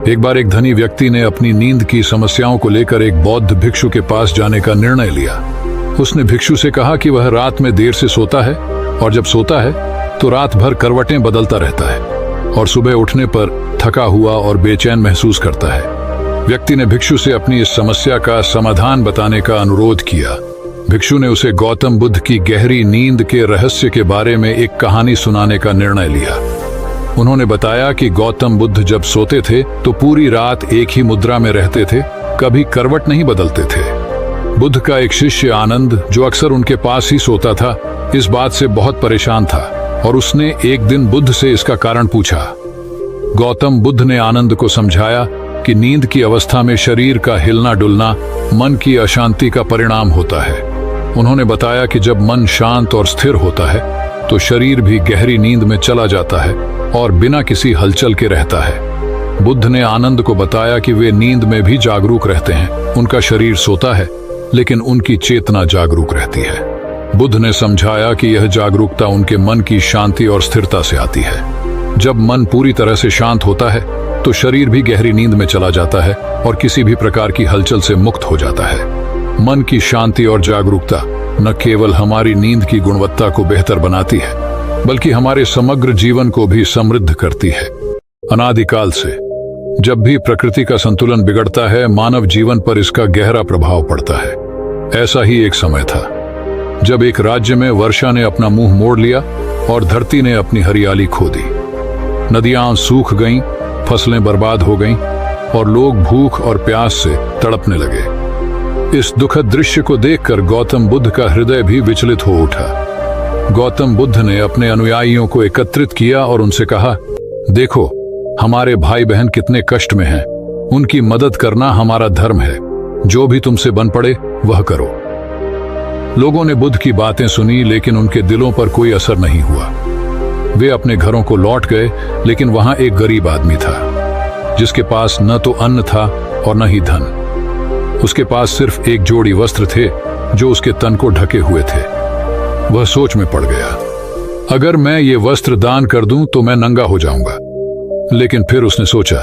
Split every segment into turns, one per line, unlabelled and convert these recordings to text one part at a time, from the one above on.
एक बार एक धनी व्यक्ति ने अपनी नींद की समस्याओं को लेकर एक बौद्ध भिक्षु के पास जाने का निर्णय लिया। उसने भिक्षु से कहा कि वह रात में देर से सोता है और जब सोता है तो रात भर करवटें बदलता रहता है और सुबह उठने पर थका हुआ और बेचैन महसूस करता है। व्यक्ति ने भिक्षु से अपनी इस समस्या का समाधान बताने का अनुरोध किया। भिक्षु ने उसे गौतम बुद्ध की गहरी नींद के रहस्य के बारे में एक कहानी सुनाने का निर्णय लिया। उन्होंने बताया कि गौतम बुद्ध जब सोते थे तो पूरी रात एक ही मुद्रा में रहते थे, कभी करवट नहीं बदलते थे। बुद्ध का एक शिष्य आनंद, जो अक्सर उनके पास ही सोता था, इस बात से बहुत परेशान था और उसने एक दिन बुद्ध से इसका कारण पूछा। गौतम बुद्ध ने आनंद को समझाया कि नींद की अवस्था में शरीर का हिलना डुलना मन की अशांति का परिणाम होता है। उन्होंने बताया कि जब मन शांत और स्थिर होता है तो शरीर भी गहरी नींद में चला जाता है और बिना किसी हलचल के रहता है। बुद्ध ने आनंद को बताया कि वे नींद में भी जागरूक रहते हैं। उनका शरीर सोता है लेकिन उनकी चेतना जागरूक रहती है। बुद्ध ने समझाया कि यह जागरूकता उनके मन की शांति और स्थिरता से आती है। जब मन पूरी तरह से शांत होता है तो शरीर भी गहरी नींद में चला जाता है और किसी भी प्रकार की हलचल से मुक्त हो जाता है। मन की शांति और जागरूकता न केवल हमारी नींद की गुणवत्ता को बेहतर बनाती है बल्कि हमारे समग्र जीवन को भी समृद्ध करती है। अनादिकाल से जब भी प्रकृति का संतुलन बिगड़ता है, मानव जीवन पर इसका गहरा प्रभाव पड़ता है। ऐसा ही एक समय था जब एक राज्य में वर्षा ने अपना मुंह मोड़ लिया और धरती ने अपनी हरियाली खो दी। नदियां सूख गईं, फसलें बर्बाद हो गईं और लोग भूख और प्यास से तड़पने लगे। इस दुखद दृश्य को देखकर गौतम बुद्ध का हृदय भी विचलित हो उठा। गौतम बुद्ध ने अपने अनुयायियों को एकत्रित किया और उनसे कहा, देखो, हमारे भाई बहन कितने कष्ट में हैं। उनकी मदद करना हमारा धर्म है। जो भी तुमसे बन पड़े वह करो। लोगों ने बुद्ध की बातें सुनी लेकिन उनके दिलों पर कोई असर नहीं हुआ। वे अपने घरों को लौट गए, लेकिन वहां एक गरीब आदमी था जिसके पास न तो अन्न था और न ही धन। उसके पास सिर्फ एक जोड़ी वस्त्र थे जो उसके तन को ढके हुए थे। वह सोच में पड़ गया, अगर मैं ये वस्त्र दान कर दूं तो मैं नंगा हो जाऊंगा। लेकिन फिर उसने सोचा,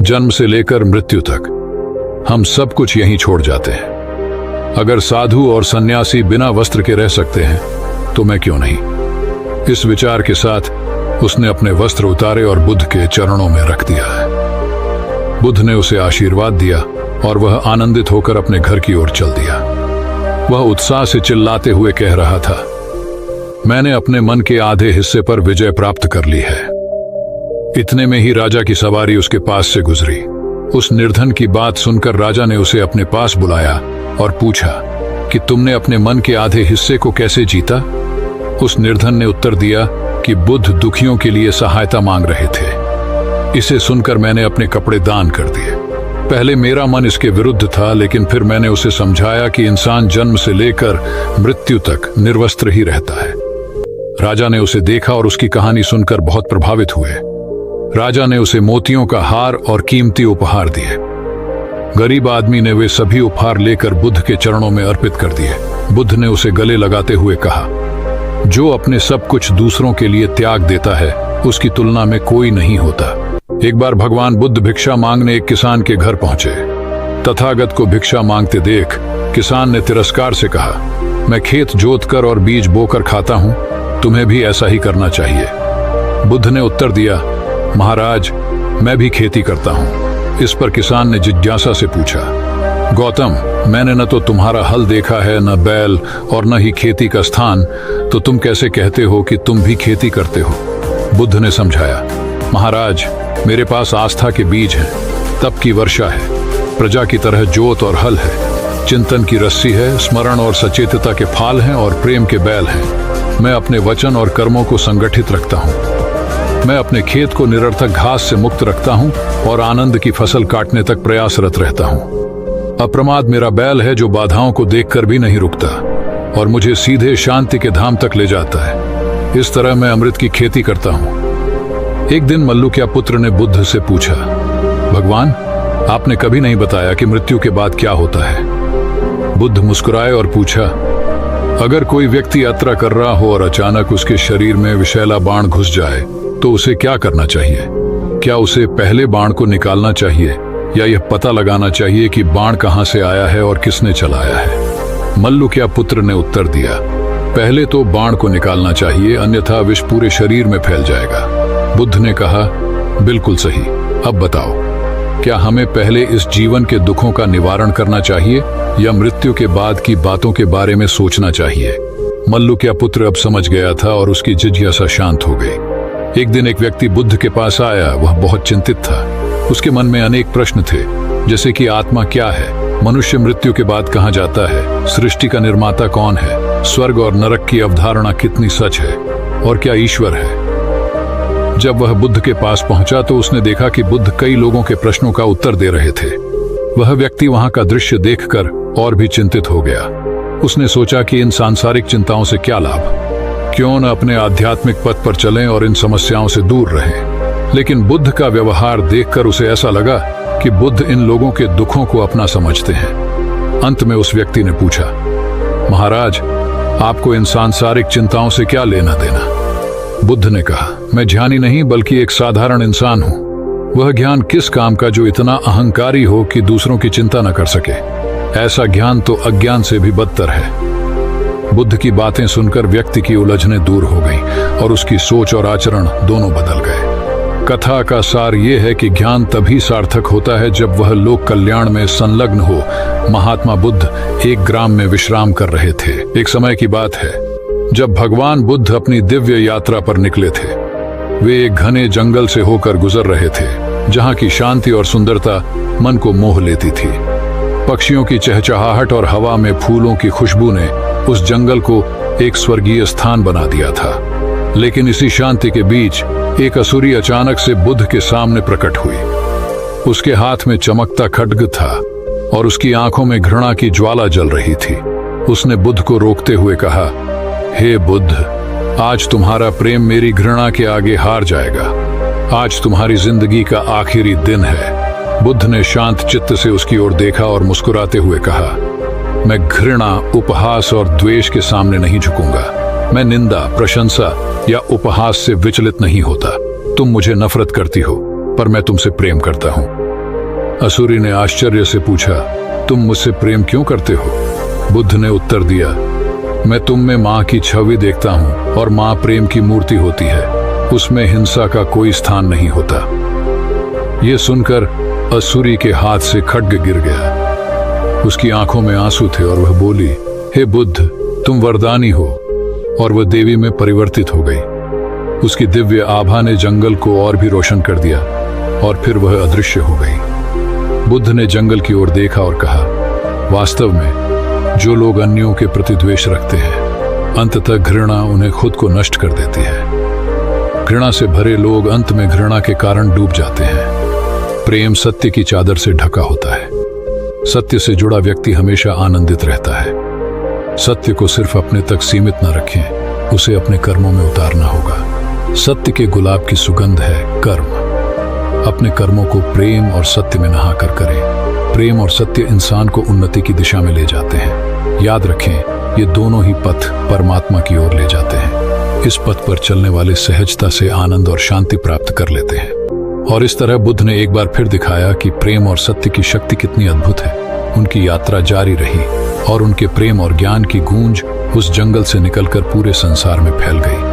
जन्म से लेकर मृत्यु तक हम सब कुछ यहीं छोड़ जाते हैं। अगर साधु और सन्यासी बिना वस्त्र के रह सकते हैं तो मैं क्यों नहीं। इस विचार के साथ उसने अपने वस्त्र उतारे और बुद्ध के चरणों में रख दिया है। बुद्ध ने उसे आशीर्वाद दिया और वह आनंदित होकर अपने घर की ओर चल दिया। वह उत्साह से चिल्लाते हुए कह रहा था, मैंने अपने मन के आधे हिस्से पर विजय प्राप्त कर ली है। इतने में ही राजा की सवारी उसके पास से गुजरी। उस निर्धन की बात सुनकर राजा ने उसे अपने पास बुलाया और पूछा कि तुमने अपने मन के आधे हिस्से को कैसे जीता। उस निर्धन ने उत्तर दिया कि बुद्ध दुखियों के लिए सहायता मांग रहे थे। इसे सुनकर मैंने अपने कपड़े दान कर दिए। पहले मेरा मन इसके विरुद्ध था, लेकिन फिर मैंने उसे समझाया कि इंसान जन्म से लेकर मृत्यु तक निर्वस्त्र ही रहता है। राजा ने उसे देखा और उसकी कहानी सुनकर बहुत प्रभावित हुए। राजा ने उसे मोतियों का हार और कीमती उपहार दिए। गरीब आदमी ने वे सभी उपहार लेकर बुद्ध के चरणों में अर्पित कर दिए। बुद्ध ने उसे गले लगाते हुए कहा, जो अपने सब कुछ दूसरों के लिए त्याग देता है उसकी तुलना में कोई नहीं होता। एक बार भगवान बुद्ध भिक्षा मांगने एक किसान के घर पहुंचे। तथागत को भिक्षा मांगते देख किसान ने तिरस्कार से कहा, मैं खेत जोतकर और बीज बोकर खाता हूं, तुम्हें भी ऐसा ही करना चाहिए। बुद्ध ने उत्तर दिया, महाराज, मैं भी खेती करता हूं। इस पर किसान ने जिज्ञासा से पूछा, गौतम, मैंने न तो तुम्हारा हल देखा है, न बैल और न ही खेती का स्थान, तो तुम कैसे कहते हो कि तुम भी खेती करते हो। बुद्ध ने समझाया, महाराज, मेरे पास आस्था के बीज हैं, तप की वर्षा है, प्रजा की तरह जोत और हल है, चिंतन की रस्सी है, स्मरण और सचेतता के फाल हैं और प्रेम के बैल हैं। मैं अपने वचन और कर्मों को संगठित रखता हूँ। मैं अपने खेत को निरर्थक घास से मुक्त रखता हूँ और आनंद की फसल काटने तक प्रयासरत रहता हूँ। अप्रमाद मेरा बैल है जो बाधाओं को देखकर भी नहीं रुकता और मुझे सीधे शांति के धाम तक ले जाता है। इस तरह मैं अमृत की खेती करता हूँ। एक दिन मल्लुक्या पुत्र ने बुद्ध से पूछा, भगवान, आपने कभी नहीं बताया कि मृत्यु के बाद क्या होता है। बुद्ध मुस्कुराए और पूछा, अगर कोई व्यक्ति यात्रा कर रहा हो और अचानक उसके शरीर में विषैला बाण घुस जाए तो उसे क्या करना चाहिए। क्या उसे पहले बाण को निकालना चाहिए या यह पता लगाना चाहिए कि बाण कहां से आया है और किसने चलाया है? मल्लुक्या पुत्र ने उत्तर दिया, पहले तो बाण को निकालना चाहिए, अन्यथा विष पूरे शरीर में फैल जाएगा। बुद्ध ने कहा, बिल्कुल सही। अब बताओ, क्या हमें पहले इस जीवन के दुखों का निवारण करना चाहिए या मृत्यु के बाद की बातों के बारे में सोचना चाहिए? मल्लुक्या पुत्र अब समझ गया था और उसकी जिज्ञासा शांत हो गई। एक दिन एक व्यक्ति बुद्ध के पास आया। वह बहुत चिंतित था। उसके मन में अनेक प्रश्न थे, जैसे कि आत्मा क्या है, मनुष्य मृत्यु के बाद कहां जाता है, सृष्टि का निर्माता कौन है, स्वर्ग और नरक की अवधारणा कितनी सच है, और क्या ईश्वर है? जब वह बुद्ध के पास पहुंचा तो उसने देखा कि बुद्ध कई लोगों के प्रश्नों का उत्तर दे रहे थे। वह व्यक्ति वहां का दृश्य देखकर और भी चिंतित हो गया। उसने सोचा कि इन सांसारिक चिंताओं से क्या लाभ, क्यों न अपने आध्यात्मिक पथ पर चलें और इन समस्याओं से दूर रहें। लेकिन बुद्ध का व्यवहार देखकर उसे ऐसा लगा कि बुद्ध इन लोगों के दुखों को अपना समझते हैं। अंत में उस व्यक्ति ने पूछा, महाराज, आपको इन सांसारिक चिंताओं से क्या लेना देना? बुद्ध ने कहा, मैं ज्ञानी नहीं बल्कि एक साधारण इंसान हूं। वह ज्ञान किस काम का जो इतना अहंकारी हो कि दूसरों की चिंता न कर सके? ऐसा ज्ञान तो अज्ञान से भी बदतर है। बुद्ध की बातें सुनकर व्यक्ति की उलझनें दूर हो गईं और उसकी सोच और आचरण दोनों बदल गए। कथा का सार यह है कि ज्ञान तभी सार्थक होता है जब वह लोक कल्याण में संलग्न हो। महात्मा बुद्ध एक ग्राम में विश्राम कर रहे थे। एक समय की बात है जब भगवान बुद्ध अपनी दिव्य यात्रा पर निकले थे। वे एक घने जंगल से होकर गुजर रहे थे, जहां की शांति और सुंदरता मन को मोह लेती थी। पक्षियों की चहचहाहट और हवा में फूलों की खुशबू ने उस जंगल को एक स्वर्गीय स्थान बना दिया था। लेकिन इसी शांति के बीच एक असुरी अचानक से बुद्ध के सामने प्रकट हुई। उसके हाथ में चमकता खड्ग था और उसकी आंखों में घृणा की ज्वाला जल रही थी। उसने बुद्ध को रोकते हुए कहा, हे बुद्ध, आज तुम्हारा प्रेम मेरी घृणा के आगे हार जाएगा। आज तुम्हारी जिंदगी का आखिरी दिन है। बुद्ध ने शांत चित्त से उसकी ओर देखा और मुस्कुराते हुए कहा, मैं घृणा, उपहास और द्वेष के सामने नहीं झुकूंगा। मैं निंदा, प्रशंसा या उपहास से विचलित नहीं होता। तुम मुझे नफरत करती हो, पर मैं तुमसे प्रेम करता हूं। असुरी ने आश्चर्य से पूछा, तुम मुझसे प्रेम क्यों करते हो? बुद्ध ने उत्तर दिया, मैं तुम में माँ की छवि देखता हूँ और माँ प्रेम की मूर्ति होती है। उसमें हिंसा का कोई स्थान नहीं होता। ये सुनकर असुरी के हाथ से खड्ग गिर गया। उसकी आंखों में आंसू थे और वह बोली, हे बुद्ध, तुम वरदानी हो। और वह देवी में परिवर्तित हो गई। उसकी दिव्य आभा ने जंगल को और भी रोशन कर दिया और फिर वह अदृश्य हो गई। बुद्ध ने जंगल की ओर देखा और कहा, वास्तव में जो लोग अन्यों के प्रति द्वेष रखते हैं, अंततः घृणा उन्हें खुद को नष्ट कर देती है। घृणा से भरे लोग अंत में घृणा के कारण डूब जाते हैं। प्रेम सत्य की चादर से ढका होता है। सत्य से जुड़ा व्यक्ति हमेशा आनंदित रहता है। सत्य को सिर्फ अपने तक सीमित न रखें, उसे अपने कर्मों में उतारना होगा। सत्य के गुलाब की सुगंध है कर्म। अपने कर्मों को प्रेम और सत्य में नहाकर करें। प्रेम और सत्य इंसान को उन्नति की दिशा में ले जाते हैं। याद रखें, ये दोनों ही पथ परमात्मा की ओर ले जाते हैं। इस पथ पर चलने वाले सहजता से आनंद और शांति प्राप्त कर लेते हैं। और इस तरह बुद्ध ने एक बार फिर दिखाया कि प्रेम और सत्य की शक्ति कितनी अद्भुत है। उनकी यात्रा जारी रही और उनके प्रेम और ज्ञान की गूंज उस जंगल से निकलकर पूरे संसार में फैल गई।